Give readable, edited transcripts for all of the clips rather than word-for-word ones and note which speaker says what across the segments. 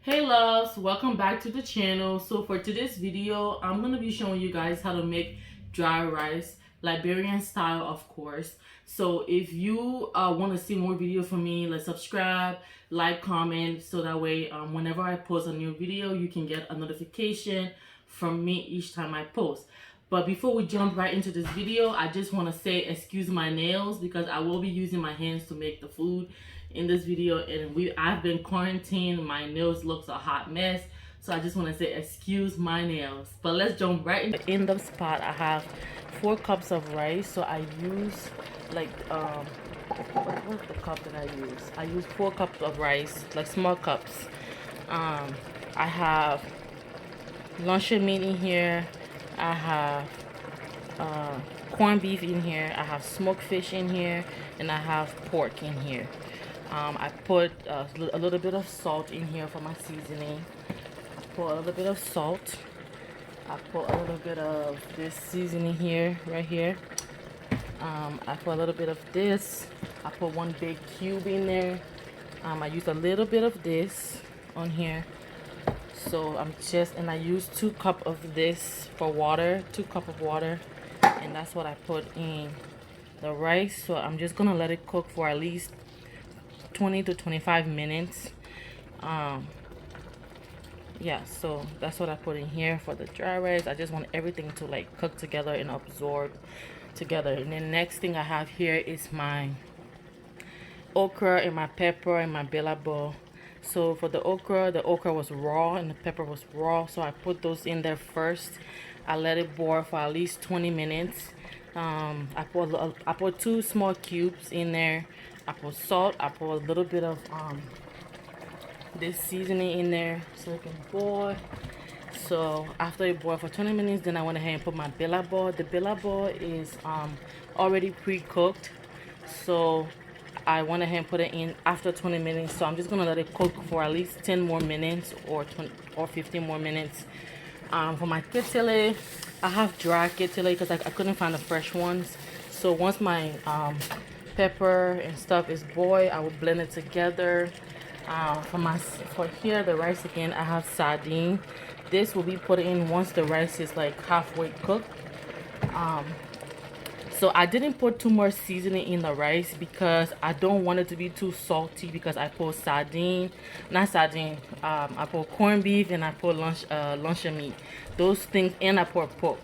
Speaker 1: Hey loves, welcome back to the channel. So for today's video, I'm gonna be showing you guys how to make dry rice, Liberian style, of course. So if you want to see more video from me, let's subscribe, like, comment, so that way whenever I post a new video, you can get a notification from me each time I post. But before we jump right into this video, I just want to say excuse my nails because I will be using my hands to make the food in this video, and I've been quarantined. My nails looks a hot mess, so I just want to say excuse my nails. But let's jump right in the spot. I have 4 cups of rice, so I use like what's the cup that I use? I use 4 cups of rice, like small cups. I have luncheon meat in here. I have corned beef in here. I have smoked fish in here, and I have pork in here. I put a little bit of salt in here for my seasoning. I put a little bit of salt. I put a little bit of this seasoning here, right here. I put a little bit of this. I put 1 big cube in there. I use a little bit of this on here. So and I use 2 cups of this for water, 2 cups of water, and that's what I put in the rice. So I'm just gonna let it cook for at least 20 to 25 minutes. Yeah, so that's what I put in here for the dry rice. I just want everything to like cook together and absorb together. And then next thing I have here is my okra and my pepper and my bellabo. So for the okra was raw and the pepper was raw, so I put those in there first. I let it boil for at least 20 minutes. I put 2 small cubes in there. I put salt. I put a little bit of this seasoning in there so it can boil. So after it boiled for 20 minutes, then I went ahead and put my bellabo. The bellabo is already pre-cooked, so I went ahead and put it in after 20 minutes. So I'm just gonna let it cook for at least 10 more minutes or 20 or 15 more minutes. For my ketele, I have dry ketele because I couldn't find the fresh ones. So once my pepper and stuff is boiled, I will blend it together. For here the rice again, I have sardine. This will be put in once the rice is like halfway cooked. So I didn't put too much seasoning in the rice because I don't want it to be too salty, because I put I put corned beef and I put luncheon meat. Those things, and I put pork.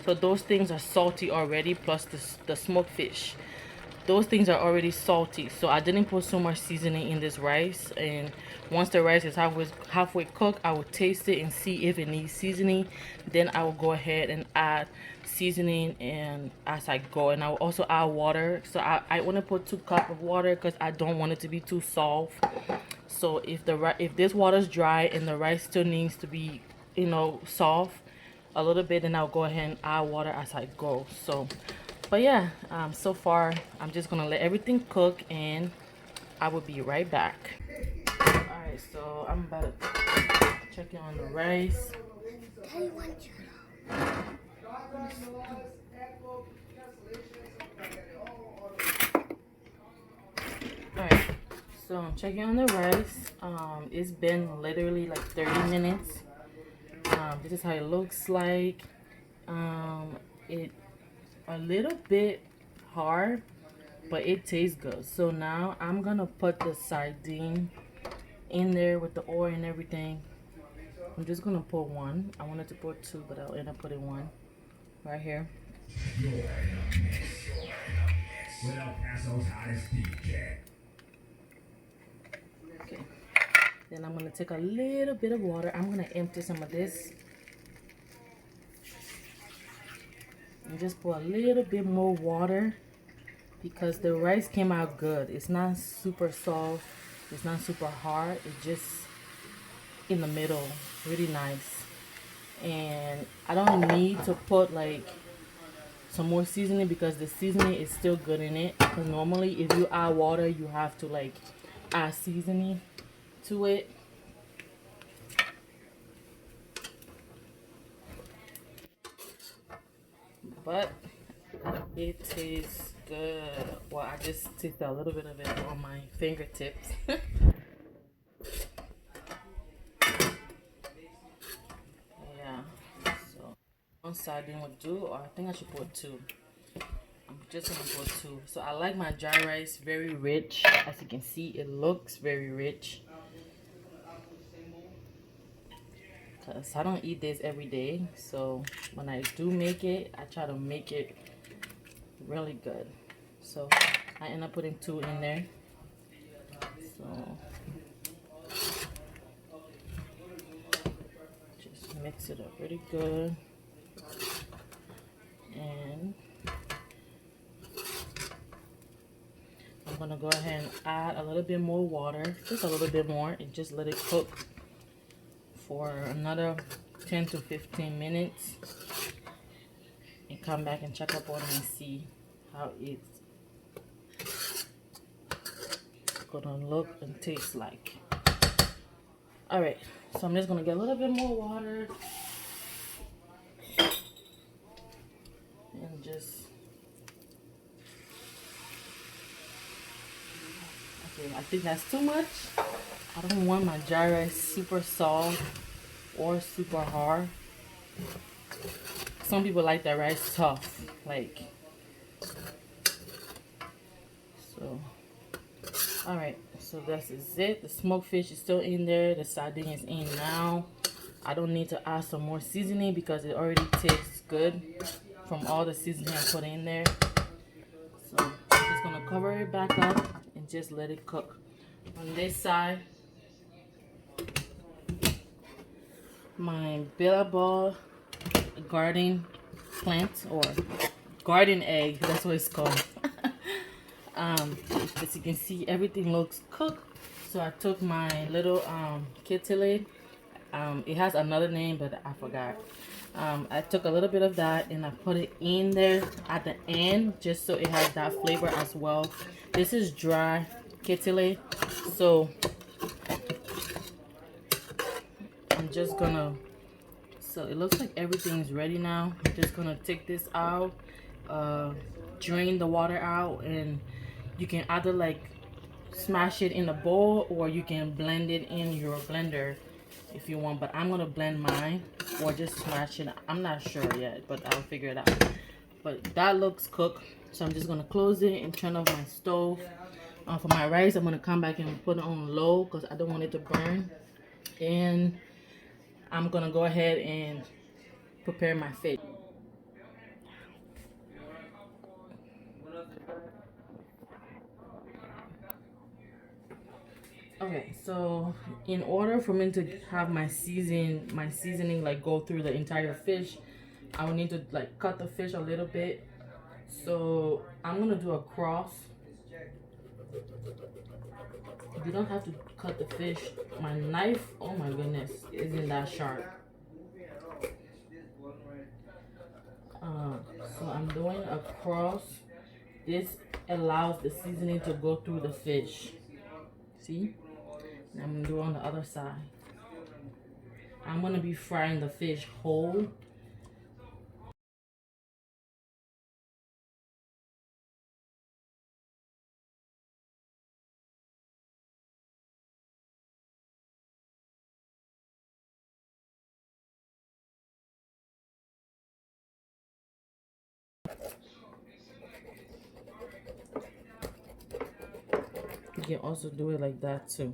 Speaker 1: So those things are salty already, plus the smoked fish. Those things are already salty, so I didn't put so much seasoning in this rice. And once the rice is halfway cooked, I will taste it and see if it needs seasoning. Then I will go ahead and add seasoning and as I go, and I will also add water. So I want to put 2 cups of water because I don't want it to be too soft. So if this water is dry and the rice still needs to be, you know, soft a little bit, then I'll go ahead and add water as I go. So but yeah, so far I'm just gonna let everything cook and I will be right back. Alright, so I'm about to check in on the rice. Alright, so I'm checking on the rice. It's been literally like 30 minutes. This is how it looks like. It a little bit hard, but it tastes good. So now I'm gonna put the sardine in there with the oil and everything. I'm just gonna put 1. I wanted to put 2, but I'll end up putting 1 right here. Okay. Then I'm gonna take a little bit of water. I'm gonna empty some of this and just put a little bit more water because the rice came out good. It's not super soft, it's not super hard, it's just in the middle, really nice. And I don't need to put like some more seasoning because the seasoning is still good in it. Because normally if you add water, you have to like add seasoning to it. But It tastes good. Well, I just tasted a little bit of it on my fingertips. Yeah. So one sardine would do, or I think I should put two. I'm just gonna put two. So I like my dry rice very rich. As you can see, it looks very rich. Cause I don't eat this every day. So when I do make it, I try to make it really good. So I end up putting two in there. So just mix it up pretty good. And I'm gonna go ahead and add a little bit more water, just a little bit more, and just let it cook for another 10 to 15 minutes and come back and check up on it and see how it's gonna look and taste like. All right, so I'm just gonna get a little bit more water and just, okay, I think that's too much. I don't want my dry rice super soft or super hard. Some people like that rice tough, like, so. All right, so this is it. The smoked fish is still in there. The sardine is in now. I don't need to add some more seasoning because it already tastes good from all the seasoning I put in there. So I'm just gonna cover it back up and just let it cook. On this side, my billabong garden plant, or garden egg, that's what it's called. As you can see, everything looks cooked. So I took my little kittle. It has another name, but I forgot. I took a little bit of that and I put it in there at the end, just so it has that flavor as well. This is dry kittle, so I'm just gonna, so it looks like everything is ready now. I'm just gonna take this out, drain the water out, and you can either like smash it in a bowl or you can blend it in your blender if you want, but I'm gonna blend mine or just smash it. I'm not sure yet, but I'll figure it out. But that looks cooked, so I'm just gonna close it and turn off my stove. For my rice, I'm gonna come back and put it on low because I don't want it to burn. And I'm gonna go ahead and prepare my fish. Okay, so in order for me to have my seasoning like go through the entire fish, I will need to like cut the fish a little bit. So I'm gonna do a cross. You don't have to cut the fish. My knife, oh my goodness, isn't that sharp. So I'm doing a cross. This allows the seasoning to go through the fish. See? And I'm gonna do it on the other side. I'm gonna be frying the fish whole. You can also do it like that too.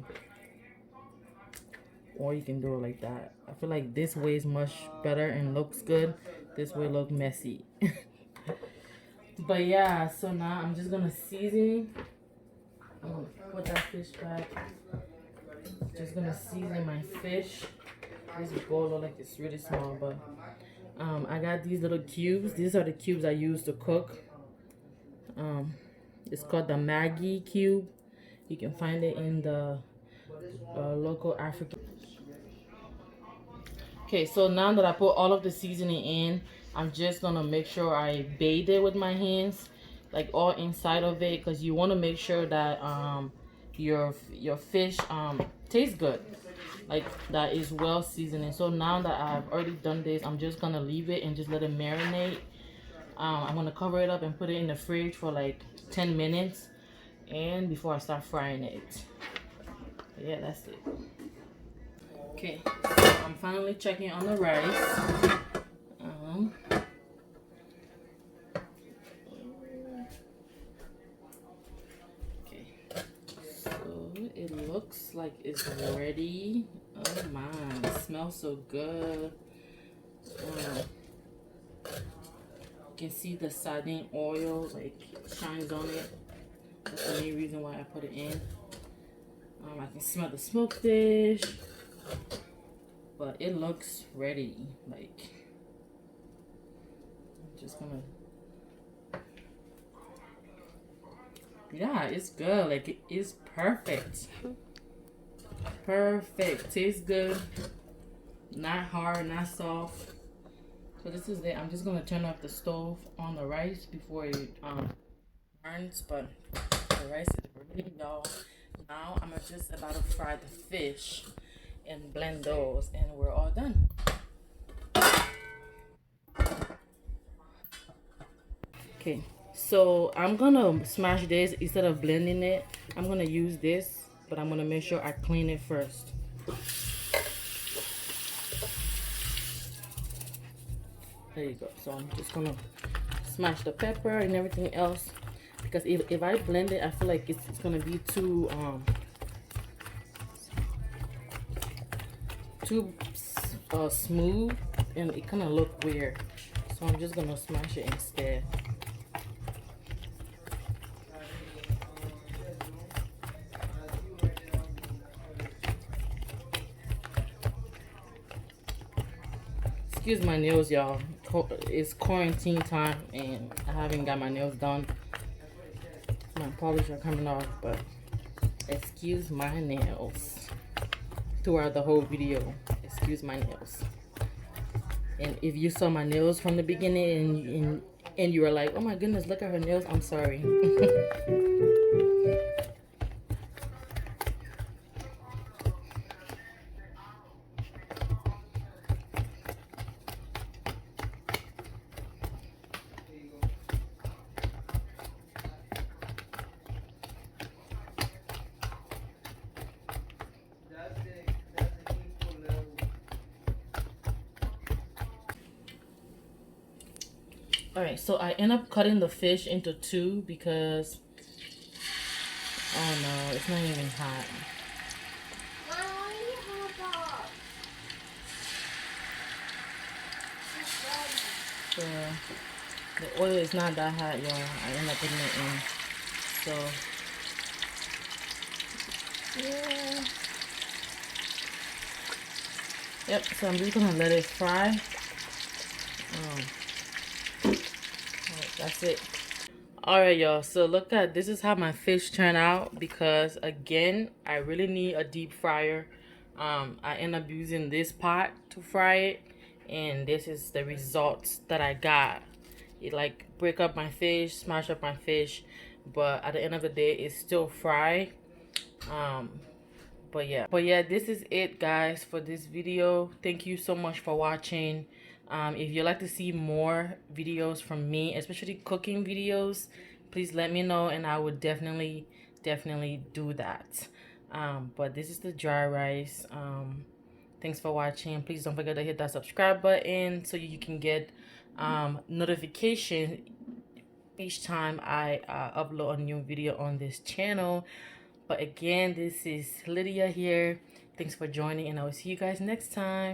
Speaker 1: Or you can do it like that. I feel like this way is much better and looks good. This way look messy. But yeah, so now I'm just gonna season. I'm gonna put that fish back. Just gonna season my fish. This bowl look like it's really small, but I got these little cubes. These are the cubes I use to cook. It's called the Maggi cube. You can find it in the local African. Okay, so now that I put all of the seasoning in, I'm just gonna make sure I bathe it with my hands, like all inside of it, because you want to make sure that your fish tastes good, like that is well seasoned. So now that I've already done this, I'm just gonna leave it and just let it marinate I'm gonna cover it up and put it in the fridge for like 10 minutes, and before I start frying it. Yeah, that's it. Okay, so I'm finally checking on the rice. Okay, so it looks like it's ready. Oh man, it smells so good. You can see the sardine oil like shines on it. That's the main reason why I put it in. I can smell the smoked fish, but it looks ready. Like, I'm just gonna. Yeah, it's good. Like, it is perfect. Perfect. Tastes good. Not hard, not soft. So this is it. I'm just gonna turn off the stove on the rice before it burns. But the rice is ready, y'all. Now I'm just about to fry the fish and blend those, and we're all done. Okay, so I'm gonna smash this instead of blending it. I'm gonna use this, but I'm gonna make sure I clean it first. There you go. So I'm just gonna smash the pepper and everything else, because if I blend it, I feel like it's gonna be too smooth, and it kind of look weird. So I'm just gonna smash it instead. Excuse my nails, y'all. It's quarantine time and I haven't got my nails done. My polish are coming off, but excuse my nails throughout the whole video. Excuse my nails. And if you saw my nails from the beginning and you were like, oh my goodness, look at her nails, I'm sorry. Alright, so I end up cutting the fish into two because, oh no, it's not even hot. So the oil is not that hot, y'all. I end up putting it in. So yeah. Yep, so I'm just gonna let it fry. That's it. Alright, y'all, so look at this is how my fish turn out, because again I really need a deep fryer. I end up using this pot to fry it, and this is the results that I got. It like break up my fish, smash up my fish, but at the end of the day it's still fried. But yeah, this is it, guys, for this video. Thank you so much for watching. If you'd like to see more videos from me, especially cooking videos, please let me know and I would definitely do that. But this is the dry rice. Thanks for watching. Please don't forget to hit that subscribe button so you can get notification each time I upload a new video on this channel. But again, this is Lydia here. Thanks for joining, and I will see you guys next time.